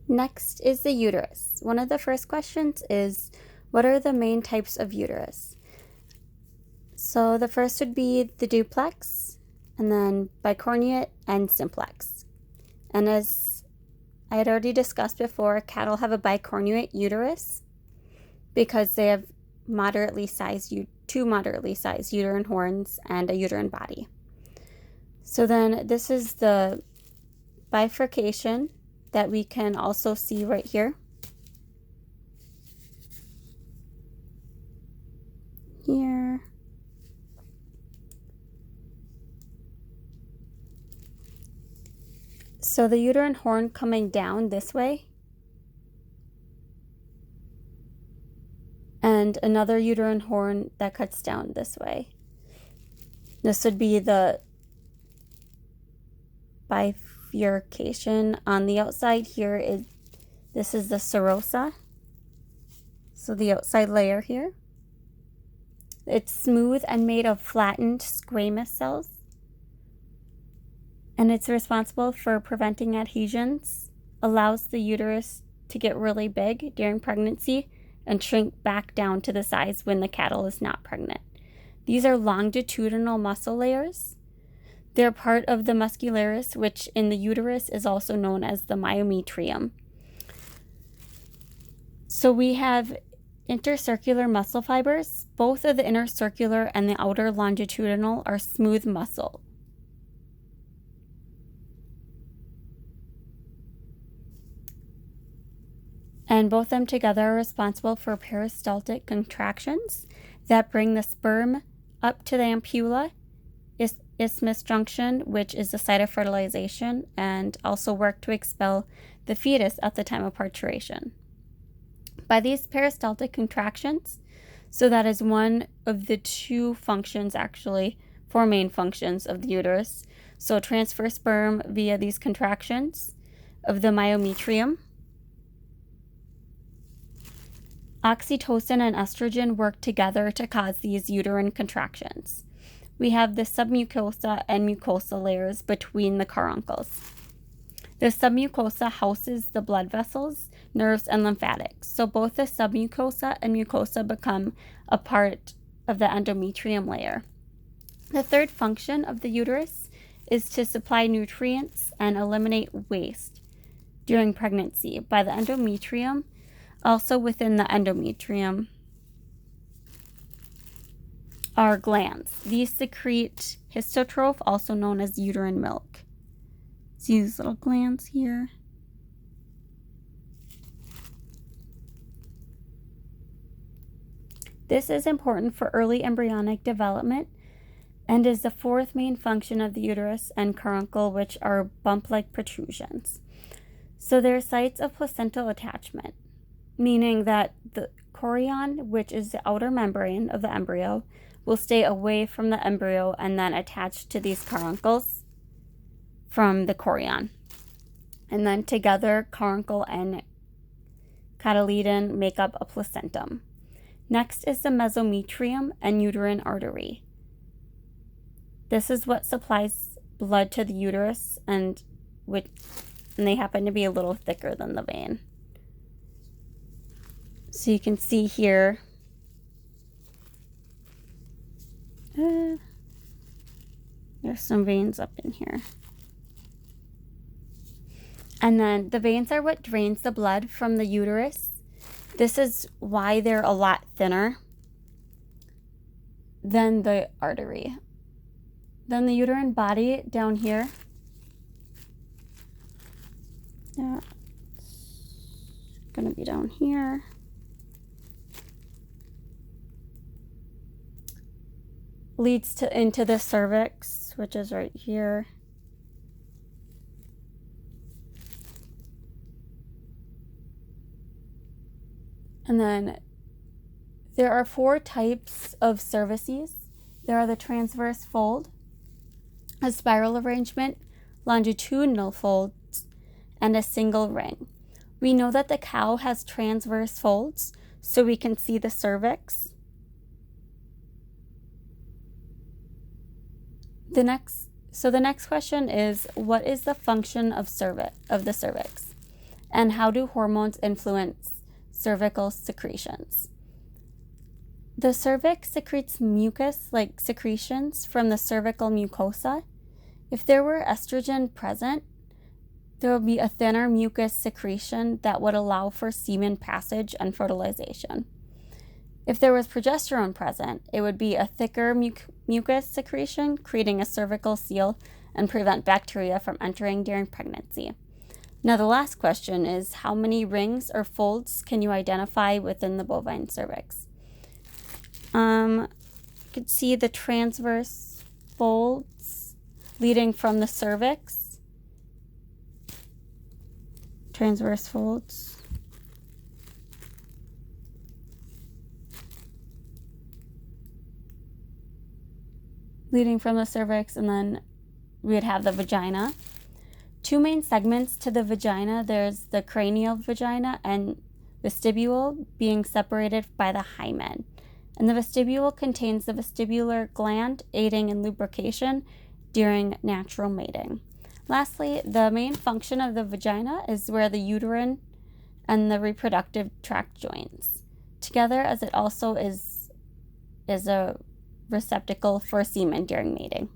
Next is the uterus. One of the first questions is, what are the main types of uterus? So the first would be the duplex, and then bicornuate and simplex. And as I had already discussed before, cattle have a bicornuate uterus because they have two moderately sized uterine horns and a uterine body. So then this is the bifurcation that we can also see right here. Here. So the uterine horn coming down this way, and another uterine horn that cuts down this way. This would be the bifurcation. On the outside here this is the serosa. So the outside layer here. It's smooth and made of flattened squamous cells. And it's responsible for preventing adhesions, allows the uterus to get really big during pregnancy and shrink back down to the size when the cattle is not pregnant. These are longitudinal muscle layers. They're part of the muscularis, which in the uterus is also known as the myometrium. So we have intercircular muscle fibers. Both of the inner circular and the outer longitudinal are smooth muscle. And both of them together are responsible for peristaltic contractions that bring the sperm up to the ampulla, isthmus junction, which is the site of fertilization, and also work to expel the fetus at the time of parturition. By these peristaltic contractions, so that is one of the two functions, actually, four main functions of the uterus. So transfer sperm via these contractions of the myometrium. Oxytocin and estrogen work together to cause these uterine contractions. We have the submucosa and mucosa layers between the caruncles. The submucosa houses the blood vessels, nerves, and lymphatics. So both the submucosa and mucosa become a part of the endometrium layer. The third function of the uterus is to supply nutrients and eliminate waste during pregnancy by the endometrium. Also within the endometrium are glands. These secrete histotroph, also known as uterine milk. See these little glands here? This is important for early embryonic development and is the fourth main function of the uterus and caruncle, which are bump-like protrusions. So they're sites of placental attachment, meaning that the chorion, which is the outer membrane of the embryo, will stay away from the embryo and then attach to these caruncles from the chorion. And then together, caruncle and cotyledon make up a placentum. Next is the mesometrium and uterine artery. This is what supplies blood to the uterus, and they happen to be a little thicker than the vein. So you can see here, there's some veins up in here. And then the veins are what drains the blood from the uterus. This is why they're a lot thinner than the artery. Then the uterine body down here. Yeah, it's gonna be down here. Leads into the cervix, which is right here. And then there are 4 types of cervices. There are the transverse fold, a spiral arrangement, longitudinal folds, and a single ring. We know that the cow has transverse folds, so we can see the cervix. The next question is, what is the function of the cervix? And how do hormones influence cervical secretions? The cervix secretes mucus-like secretions from the cervical mucosa. If there were estrogen present, there would be a thinner mucus secretion that would allow for semen passage and fertilization. If there was progesterone present, it would be a thicker mucus secretion, creating a cervical seal and prevent bacteria from entering during pregnancy. Now, the last question is, how many rings or folds can you identify within the bovine cervix? You could see the transverse folds leading from the cervix. Transverse folds. Leading from the cervix, and then we'd have the vagina. Two main segments to the vagina. There's the cranial vagina and vestibule, being separated by the hymen. And the vestibule contains the vestibular gland, aiding in lubrication during natural mating. Lastly, the main function of the vagina is where the uterine and the reproductive tract joins together, as it also is a receptacle for semen during mating.